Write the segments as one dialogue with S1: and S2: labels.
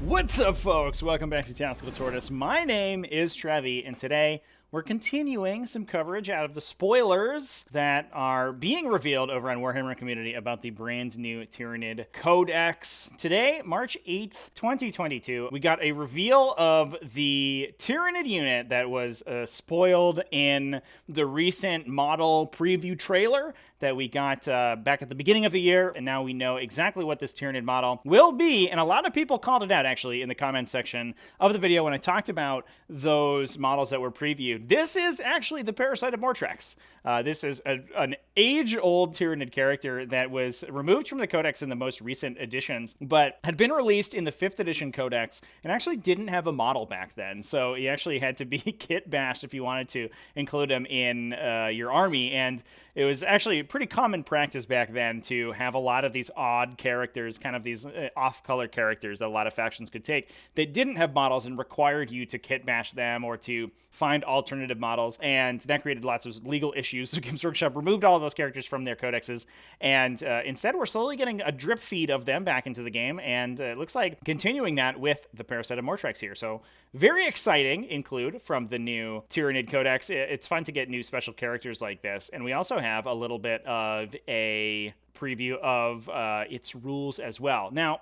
S1: What's up, folks? Welcome back to Tactical Tortoise. My name is Trevi, and today we're continuing some coverage out of the spoilers that are being revealed over on Warhammer community about the brand new Tyranid Codex. Today, March 8th, 2022, we got a reveal of the Tyranid unit that was spoiled in the recent model preview trailer that we got back at the beginning of the year, and now we know exactly what this Tyranid model will be, and a lot of people called it out, actually, in the comment section of the video when I talked about those models that were previewed. This is actually the Parasite of Mortrax. This is an age-old Tyranid character that was removed from the Codex in the most recent editions, but had been released in the 5th edition Codex, and actually didn't have a model back then, so he actually had to be kit bashed if you wanted to include him in your army, and it was actually pretty common practice back then to have a lot of these odd characters, kind of these off-color characters that a lot of factions could take that didn't have models and required you to kit bash them or to find alternative models, and that created lots of legal issues. So Games Workshop removed all of those characters from their codexes, and instead we're slowly getting a drip feed of them back into the game, and it looks like continuing that with the Parasite of Mortrax here. So very exciting include from the new Tyranid Codex. It's fun to get new special characters like this, and we also have a little bit of a preview of its rules as well. Now,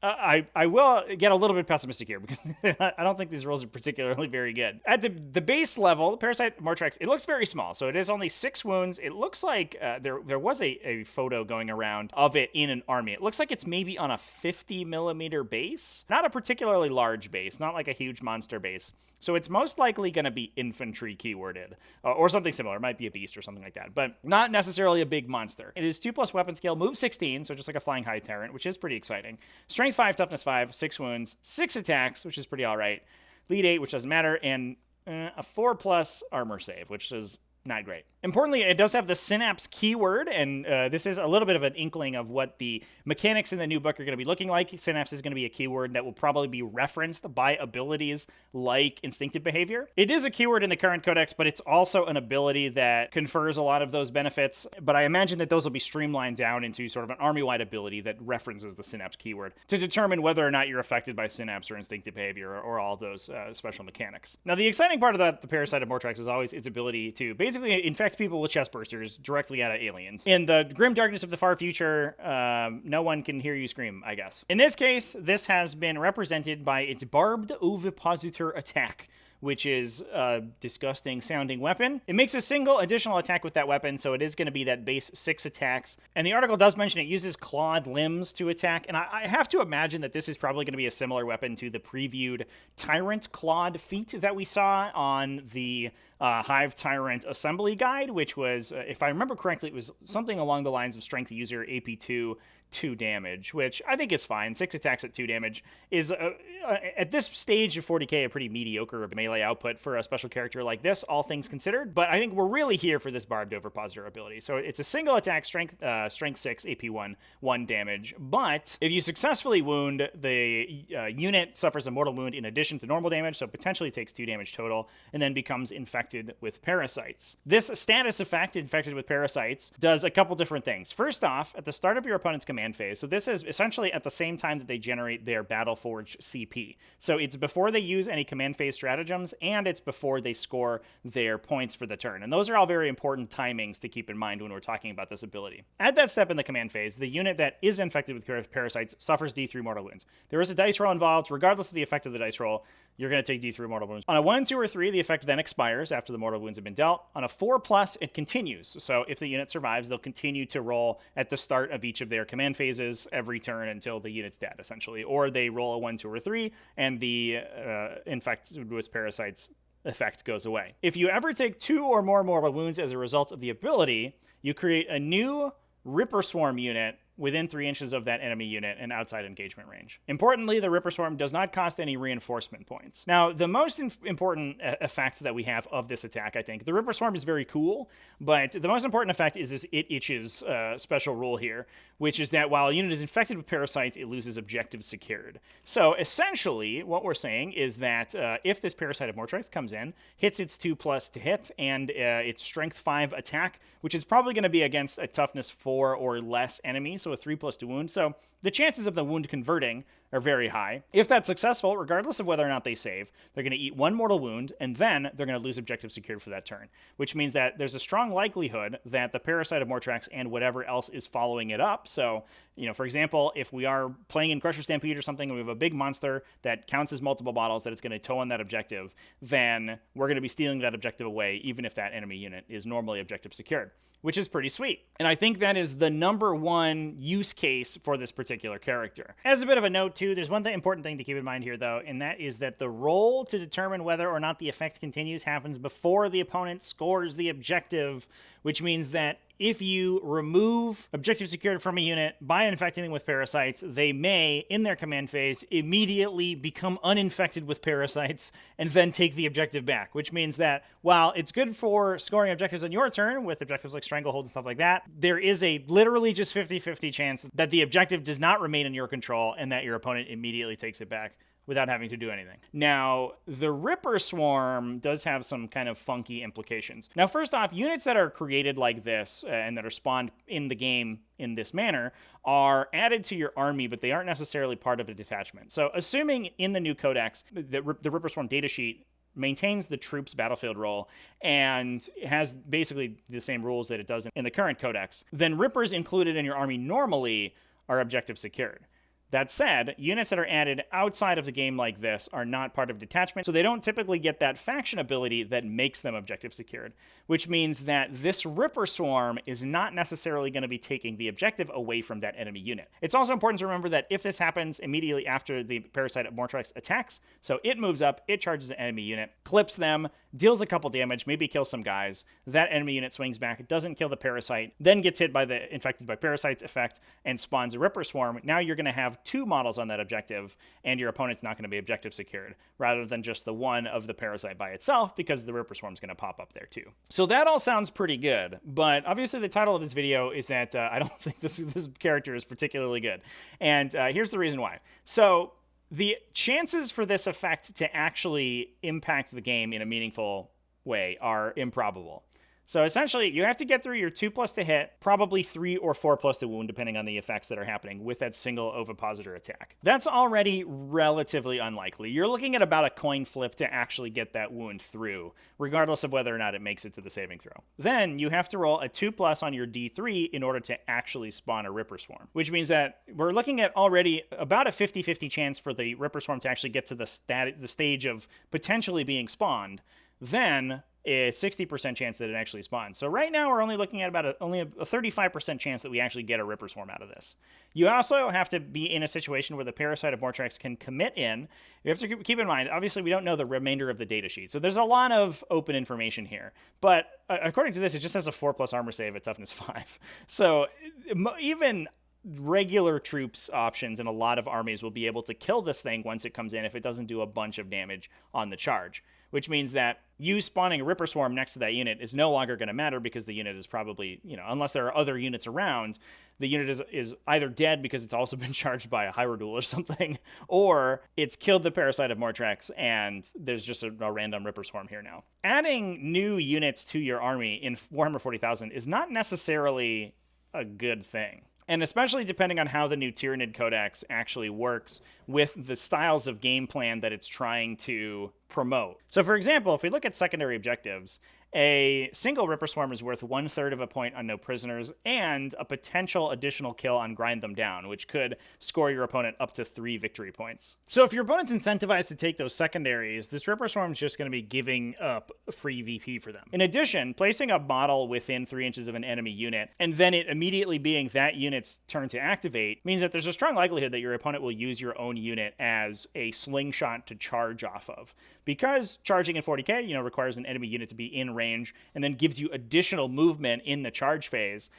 S1: I will get a little bit pessimistic here because I don't think these rules are particularly very good. At the base level, Parasite Mortrax, it looks very small. So it is only 6 wounds. It looks like there was a photo going around of it in an army. It looks like it's maybe on a 50 millimeter base. Not a particularly large base, not like a huge monster base. So it's most likely going to be infantry keyworded or something similar. It might be a beast or something like that, but not necessarily a big monster. It is 2+ weapon scale, move 16, so just like a flying high tyrant, which is pretty exciting. Strength 5, toughness 5, 6 wounds, 6 attacks, which is pretty all right. Lead 8, which doesn't matter, and a 4+ armor save, which is not great. Importantly, it does have the Synapse keyword, and this is a little bit of an inkling of what the mechanics in the new book are going to be looking like. Synapse is going to be a keyword that will probably be referenced by abilities like Instinctive Behavior. It is a keyword in the current codex, but it's also an ability that confers a lot of those benefits, but I imagine that those will be streamlined down into sort of an army-wide ability that references the Synapse keyword to determine whether or not you're affected by Synapse or Instinctive Behavior or all those special mechanics. Now, the exciting part of the Parasite of Mortrax is always its ability to basically infect people with chest bursters directly out of aliens. In the grim darkness of the far future, no one can hear you scream, I guess. In this case, this has been represented by its barbed ovipositor attack, which is a disgusting sounding weapon. It makes a single additional attack with that weapon, so it is going to be that base 6 attacks. And the article does mention it uses clawed limbs to attack, and I have to imagine that this is probably going to be a similar weapon to the previewed Tyrant clawed feet that we saw on the Hive Tyrant Assembly Guide, which was, if I remember correctly, it was something along the lines of Strength User AP2, 2 damage, which I think is fine. 6 attacks at 2 damage is, at this stage of 40k, a pretty mediocre melee output for a special character like this, all things considered, but I think we're really here for this barbed ovipositor ability. So it's a single attack, strength 6, AP1, 1 damage, but if you successfully wound, the unit suffers a mortal wound in addition to normal damage, so potentially takes 2 damage total, and then becomes infected with parasites. This status effect, infected with parasites, does a couple different things. First off, at the start of your opponent's command phase. So this is essentially at the same time that they generate their Battleforge CP. So it's before they use any command phase stratagems, and it's before they score their points for the turn. And those are all very important timings to keep in mind when we're talking about this ability. At that step in the command phase, the unit that is infected with parasites suffers D3 mortal wounds. There is a dice roll involved. Regardless of the effect of the dice roll, you're going to take D3 mortal wounds. On a 1, 2, or 3, the effect then expires after the mortal wounds have been dealt. On a 4+, it continues. So if the unit survives, they'll continue to roll at the start of each of their command phases every turn until the unit's dead, essentially. Or they roll a 1, 2, or 3, and the infected with parasites effect goes away. If you ever take 2 or more mortal wounds as a result of the ability, you create a new Ripper Swarm unit within 3 inches of that enemy unit and outside engagement range. Importantly, the Ripper Swarm does not cost any reinforcement points. Now, the most important effect that we have of this attack, I think, the Ripper Swarm is very cool, but the most important effect is this It Itches special rule here, which is that while a unit is infected with parasites, it loses objectives secured. So essentially, what we're saying is that if this Parasite of Mortrax comes in, hits its 2+ to hit, and its Strength 5 attack, which is probably going to be against a Toughness 4 or less enemy, so a 3+2 wound. So the chances of the wound converting are very high. If that's successful, regardless of whether or not they save, they're going to eat 1 mortal wound, and then they're going to lose objective secured for that turn, which means that there's a strong likelihood that the Parasite of Mortrax and whatever else is following it up. So, for example, if we are playing in Crusher Stampede or something, and we have a big monster that counts as multiple bottles that it's going to toe on that objective, then we're going to be stealing that objective away, even if that enemy unit is normally objective secured, which is pretty sweet. And I think that is the number one use case for this particular character. As a bit of a note too, there's one important thing to keep in mind here though, and that is that the roll to determine whether or not the effect continues happens before the opponent scores the objective, which means that if you remove objective secured from a unit by infecting them with parasites, they may, in their command phase, immediately become uninfected with parasites and then take the objective back, which means that while it's good for scoring objectives on your turn with objectives like Stranglehold and stuff like that, there is a literally just 50-50 chance that the objective does not remain in your control and that your opponent immediately takes it back without having to do anything. Now, the Ripper Swarm does have some kind of funky implications. Now, first off, units that are created like this and that are spawned in the game in this manner are added to your army, but they aren't necessarily part of a detachment. So assuming in the new codex, the Ripper Swarm datasheet maintains the troops battlefield role and has basically the same rules that it does in the current codex, then Rippers included in your army normally are objective secured. That said, units that are added outside of the game like this are not part of detachment, so they don't typically get that faction ability that makes them objective secured, which means that this Ripper Swarm is not necessarily going to be taking the objective away from that enemy unit. It's also important to remember that if this happens immediately after the Parasite of Mortrax attacks, so it moves up, it charges an enemy unit, clips them, deals a couple damage, maybe kills some guys, that enemy unit swings back, doesn't kill the Parasite, then gets hit by the Infected by Parasites effect and spawns a Ripper Swarm. Now you're going to have 2 models on that objective, and your opponent's not going to be objective secured, rather than just the one of the Parasite by itself, because the Ripper Swarm's going to pop up there too. So that all sounds pretty good, but obviously the title of this video is that I don't think this character is particularly good. And here's the reason why. So the chances for this effect to actually impact the game in a meaningful way are improbable. So essentially, you have to get through your 2+ to hit, probably 3 or 4+ to wound, depending on the effects that are happening with that single ovipositor attack. That's already relatively unlikely. You're looking at about a coin flip to actually get that wound through, regardless of whether or not it makes it to the saving throw. Then you have to roll a 2+ on your D3 in order to actually spawn a Ripper Swarm, which means that we're looking at already about a 50-50 chance for the Ripper Swarm to actually get to the stage of potentially being spawned. Then a 60% chance that it actually spawns. So right now we're only looking at about only a 35% chance that we actually get a Ripper Swarm out of this. You also have to be in a situation where the Parasite of Mortrax can commit in. You have to keep in mind, obviously we don't know the remainder of the data sheet, so there's a lot of open information here. But according to this, it just has a 4+ armor save at toughness 5. So even regular troops options in a lot of armies will be able to kill this thing once it comes in if it doesn't do a bunch of damage on the charge, which means that you spawning a Ripper Swarm next to that unit is no longer going to matter because the unit is probably, unless there are other units around, the unit is either dead because it's also been charged by a Hyrule or something, or it's killed the Parasite of Mortrax and there's just a random Ripper Swarm here now. Adding new units to your army in Warhammer 40,000 is not necessarily a good thing. And especially depending on how the new Tyranid Codex actually works with the styles of game plan that it's trying to promote. So for example, if we look at secondary objectives, a single Ripper Swarm is worth 1/3 of a point on no prisoners and a potential additional kill on grind them down, which could score your opponent up to 3 victory points. So if your opponent's incentivized to take those secondaries, this Ripper Swarm is just going to be giving up free VP for them. In addition, placing a model within 3 inches of an enemy unit and then it immediately being that unit's turn to activate means that there's a strong likelihood that your opponent will use your own unit as a slingshot to charge off of. Because charging in 40k, requires an enemy unit to be in range and then gives you additional movement in the charge phase,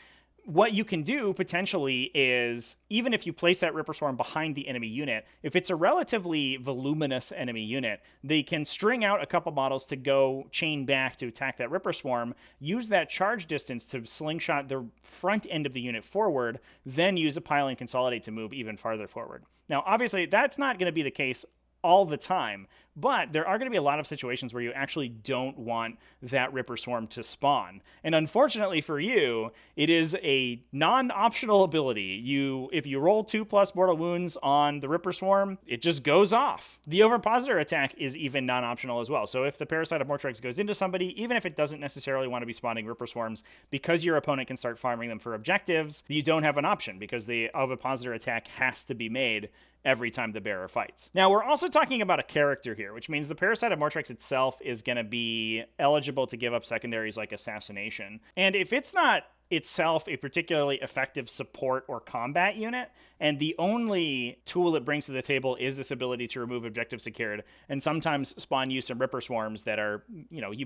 S1: what you can do potentially is, even if you place that Ripper Swarm behind the enemy unit, if it's a relatively voluminous enemy unit, they can string out a couple models to go chain back to attack that Ripper Swarm, use that charge distance to slingshot the front end of the unit forward, then use a pile and consolidate to move even farther forward. Now, obviously, that's not going to be the case all the time. But there are going to be a lot of situations where you actually don't want that Ripper Swarm to spawn. And unfortunately for you, it is a non-optional ability. If you roll 2+ mortal wounds on the Ripper Swarm, it just goes off. The Ovipositor attack is even non-optional as well. So if the Parasite of Mortrex goes into somebody, even if it doesn't necessarily want to be spawning Ripper Swarms, because your opponent can start farming them for objectives, you don't have an option because the Ovipositor attack has to be made every time the bearer fights. Now, we're also talking about a character here, which means the Parasite of Mortrex itself is going to be eligible to give up secondaries like Assassination. And if it's not itself a particularly effective support or combat unit, and the only tool it brings to the table is this ability to remove objective secured, and sometimes spawn you some Ripper Swarms that are, you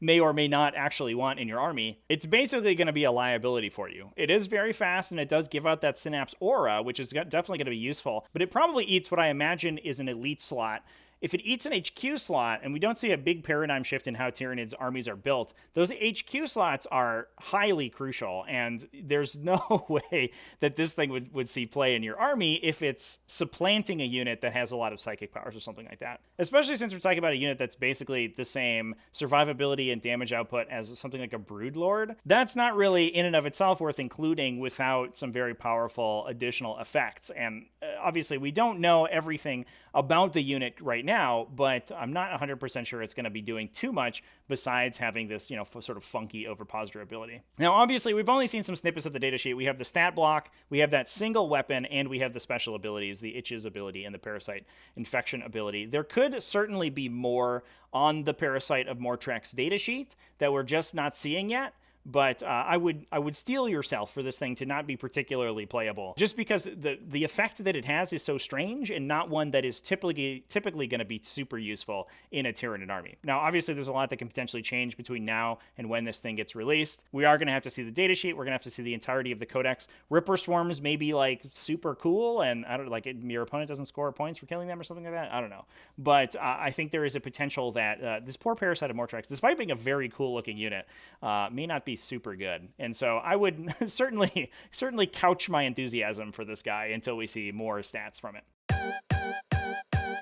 S1: may or may not actually want in your army, it's basically going to be a liability for you. It is very fast, and it does give out that Synapse aura, which is definitely going to be useful, but it probably eats what I imagine is an elite slot. If it eats an HQ slot, and we don't see a big paradigm shift in how Tyranids armies are built, those HQ slots are highly crucial, and there's no way that this thing would see play in your army if it's supplanting a unit that has a lot of psychic powers or something like that. Especially since we're talking about a unit that's basically the same survivability and damage output as something like a Broodlord. That's not really in and of itself worth including without some very powerful additional effects, and obviously we don't know everything about the unit right now, but I'm not 100% sure it's going to be doing too much besides having this, sort of funky Ovipositor ability. Now, obviously, we've only seen some snippets of the datasheet. We have the stat block, we have that single weapon, and we have the special abilities, the Itches ability and the Parasite Infection ability. There could certainly be more on the Parasite of Mortrex datasheet that we're just not seeing yet. But I would steel yourself for this thing to not be particularly playable, just because the effect that it has is so strange and not one that is typically going to be super useful in a Tyranid army. Now, obviously, there's a lot that can potentially change between now and when this thing gets released. We are going to have to see the datasheet. We're going to have to see the entirety of the codex. Ripper Swarms may be like super cool, and I don't your opponent doesn't score points for killing them or something like that. I don't know, but I think there is a potential that this poor Parasite of Mortrex, despite being a very cool looking unit, may not be super good. And so I would certainly couch my enthusiasm for this guy until we see more stats from it.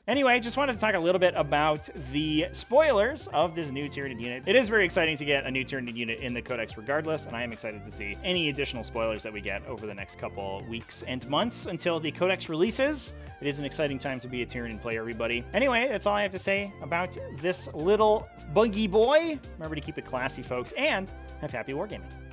S1: Anyway, just wanted to talk a little bit about the spoilers of this new Tyranid unit. It is very exciting to get a new Tyranid unit in the Codex regardless, and I am excited to see any additional spoilers that we get over the next couple weeks and months until the Codex releases. It is an exciting time to be a Tyranid player, everybody. Anyway, that's all I have to say about this little buggy boy. Remember to keep it classy, folks, and have happy wargaming.